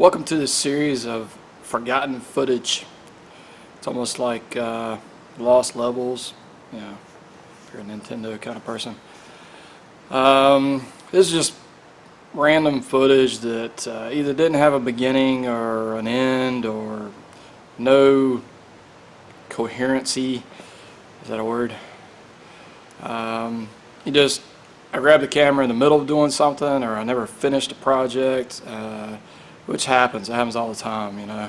Welcome to this series of forgotten footage. It's almost like lost levels, you know, if you're a Nintendo kind of person. This is just random footage that either didn't have a beginning or an end or no coherency. Is that a word? I grabbed the camera in the middle of doing something, or I never finished a project, which happens. It happens all the time, you know.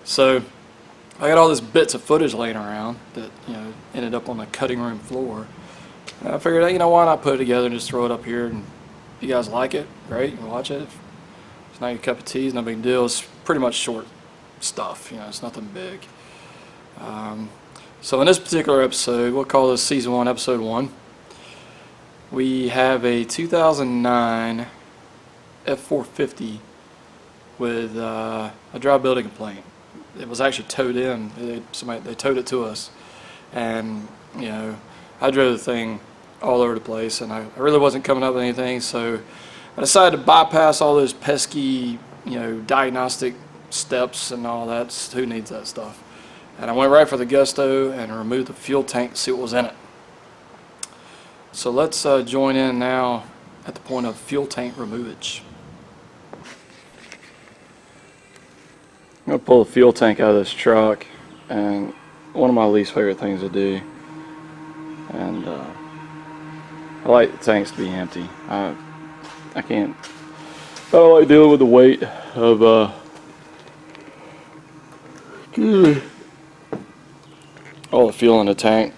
So I got all these bits of footage laying around that, you know, ended up on the cutting room floor. And I figured, you know, why not put it together and just throw it up here, and if you guys like it, great, you can watch it. If it's not your cup of tea, it's no big deal. It's pretty much short stuff, you know, it's nothing big. So in this particular episode, we'll call this Season 1, Episode 1. We have a 2009 F450 with a drivability complaint. It was actually towed in. They towed it to us, and you know, I drove the thing all over the place, and I really wasn't coming up with anything. So I decided to bypass all those pesky, you know, diagnostic steps and all that. Who needs that stuff? And I went right for the gusto and removed the fuel tank to see what was in it. So let's join in now at the point of fuel tank removage. I'm going to pull the fuel tank out of this truck, and one of my least favorite things to do. And I like the tanks to be empty. I don't like dealing with the weight of all the fuel in the tank.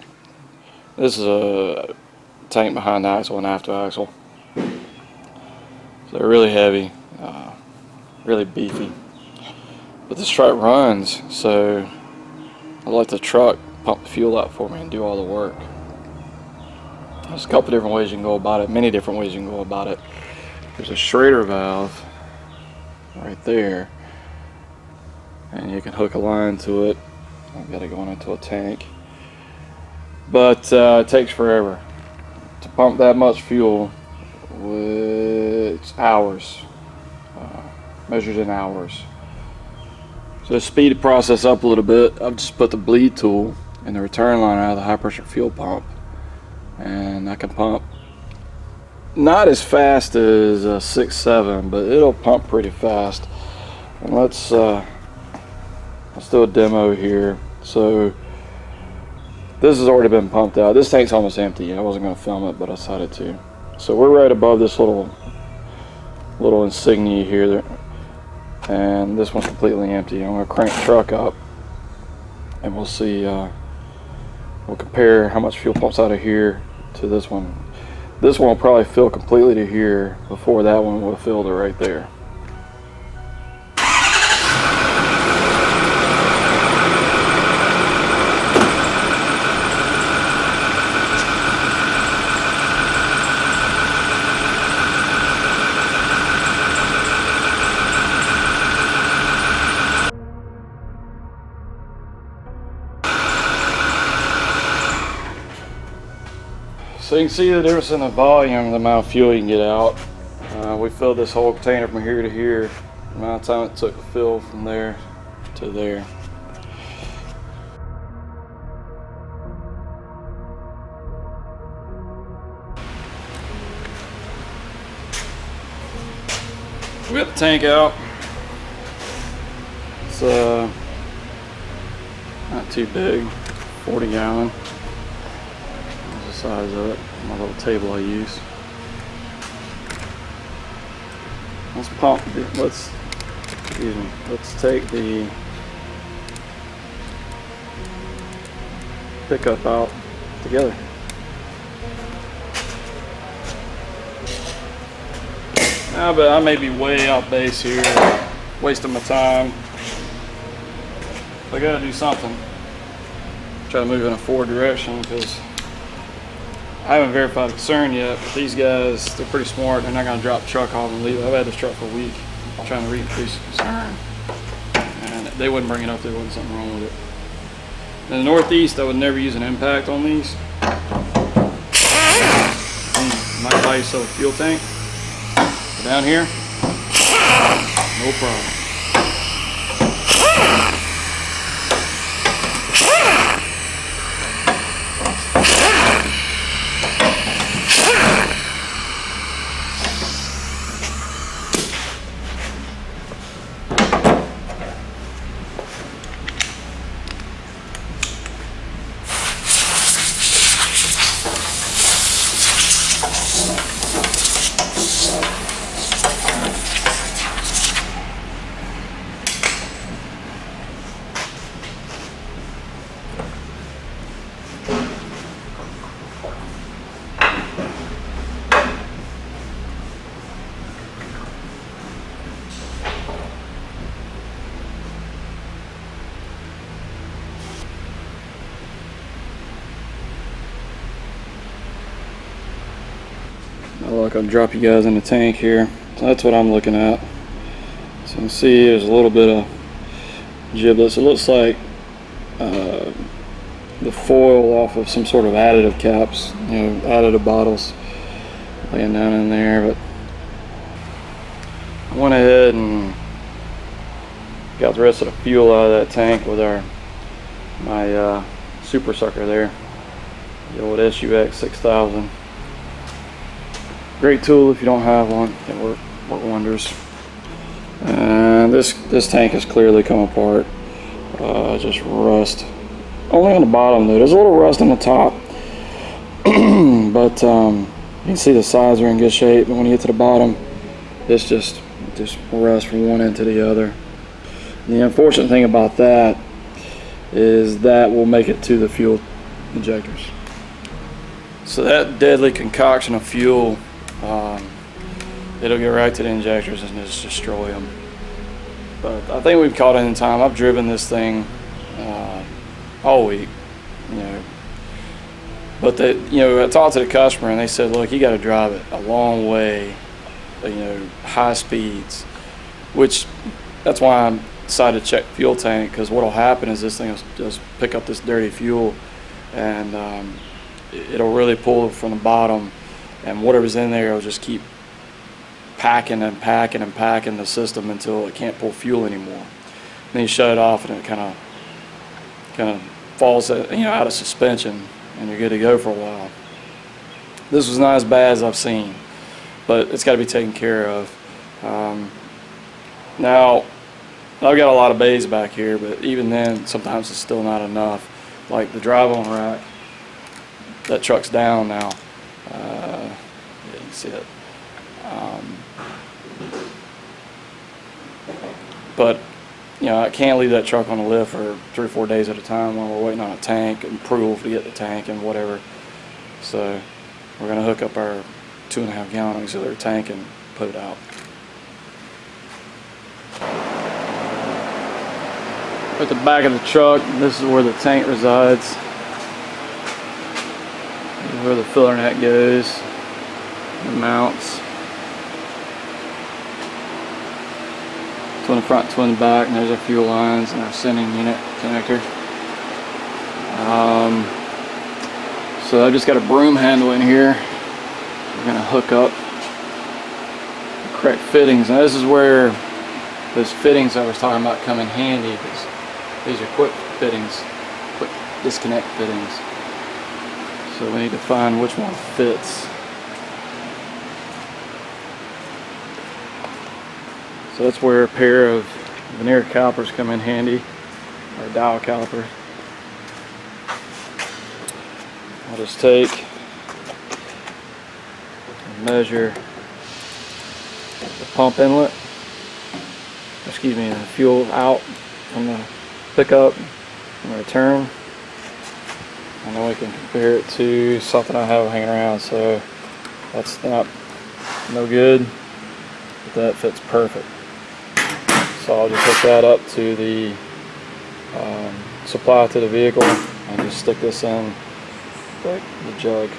This is a tank behind the axle and after axle, so they're really heavy, really beefy, but this truck runs, so I let the truck pump the fuel out for me and do all the work. There's a couple different ways you can go about it, many different ways you can go about it. There's a Schrader valve right there, and you can hook a line to it. I've got it going into a tank, but it takes forever to pump that much fuel. It's hours, measured in hours. So to speed the process up a little bit, I've just put the bleed tool in the return line out of the high pressure fuel pump, and I can pump not as fast as a 6.7, but it'll pump pretty fast. And let's do a demo here. So this has already been pumped out. This tank's almost empty. I wasn't going to film it, but I decided to. So we're right above this little insignia here, and this one's completely empty. I'm going to crank the truck up, and we'll see. We'll compare how much fuel pumps out of here to this one. This one will probably fill completely to here before that one will fill to right there. So you can see the difference in the volume, the amount of fuel you can get out. We filled this whole container from here to here. The amount of time it took to fill from there to there. We got the tank out. It's not too big, 40 gallon. Size of it, my little table I use. Let's take the pickup out together. But I may be way out base here, wasting my time. I gotta do something. Try to move in a forward direction, because I haven't verified the concern yet, but these guys, they're pretty smart. They're not going to drop the truck off and leave it. I've had this truck for a week trying to increase the concern, and they wouldn't bring it up if there wasn't something wrong with it. In the Northeast, I would never use an impact on these. Might buy yourself a fuel tank. But down here, no problem. Look, I'll drop you guys in the tank here. So that's what I'm looking at. So you can see there's a little bit of giblets. It looks like the foil off of some sort of additive caps, you know, additive bottles laying down in there. But I went ahead and got the rest of the fuel out of that tank with my super sucker there, the old SUX 6000. Great tool if you don't have one, can work wonders. And this tank has clearly come apart, just rust. Only on the bottom though, there's a little rust on the top, but you can see the sides are in good shape. But when you get to the bottom, it's just rust from one end to the other. The unfortunate thing about that is that will make it to the fuel injectors. So that deadly concoction of fuel, it'll get right to the injectors and just destroy them. But I think we've caught it in time. I've driven this thing all week, you know. But I talked to the customer and they said, look, you got to drive it a long way, you know, high speeds, which that's why I decided to check fuel tank, because what'll happen is this thing will just pick up this dirty fuel and it'll really pull from the bottom, and whatever's in there will just keep packing and packing and packing the system until it can't pull fuel anymore. Then you shut it off and it kind of falls out of suspension, and you're good to go for a while. This was not as bad as I've seen, but it's got to be taken care of. Now I've got a lot of bays back here, but even then sometimes it's still not enough. Like the drive-on rack, that truck's down now. Yeah, you can see it. But I can't leave that truck on the lift for 3 or 4 days at a time while we're waiting on a tank and proof to get the tank and whatever. So we're going to hook up our 2.5 gallon auxiliary tank and put it out. At the back of the truck, this is where the tank resides. This is where the filler net goes, the mounts. Twin front, twin back, and there's our fuel lines and our sending unit connector. So I've just got a broom handle in here. We're going to hook up the correct fittings. Now this is where those fittings I was talking about come in handy, because these are quick fittings, quick disconnect fittings. So we need to find which one fits. So that's where a pair of veneer calipers come in handy, or dial calipers. I'll just take and measure the pump inlet, excuse me, the fuel out from the pickup and return, and then we can compare it to something I have hanging around. So that's no good, but that fits perfect. So I'll just hook that up to the supply to the vehicle and just stick this in the jug.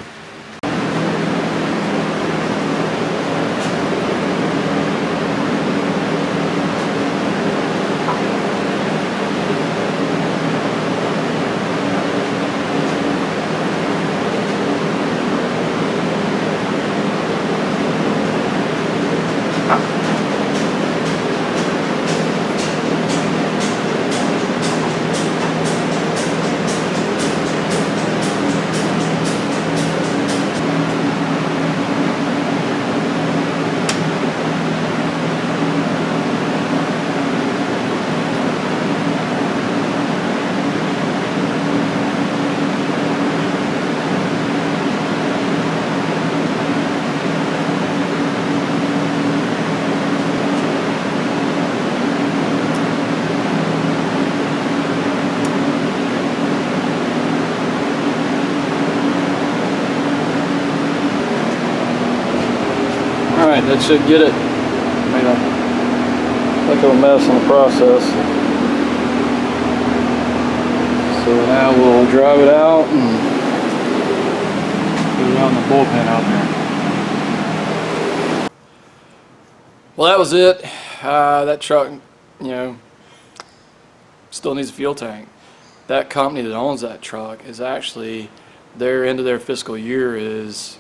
that should get it. Made a heck of a mess in the process. So now we'll drive it out and put it on the bullpen out there. Well, that was it. That truck, you know, still needs a fuel tank. That company that owns that truck is actually, their end of their fiscal year is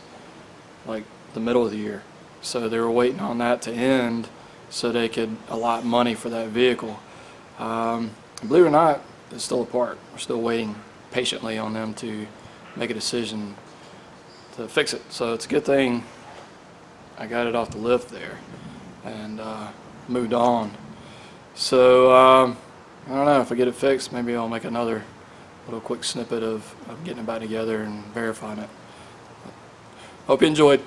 like the middle of the year. So they were waiting on that to end so they could allot money for that vehicle. Believe it or not, it's still apart. We're still waiting patiently on them to make a decision to fix it. So it's a good thing I got it off the lift there and moved on. So I don't know, if I get it fixed, maybe I'll make another little quick snippet of getting it back together and verifying it. Hope you enjoyed.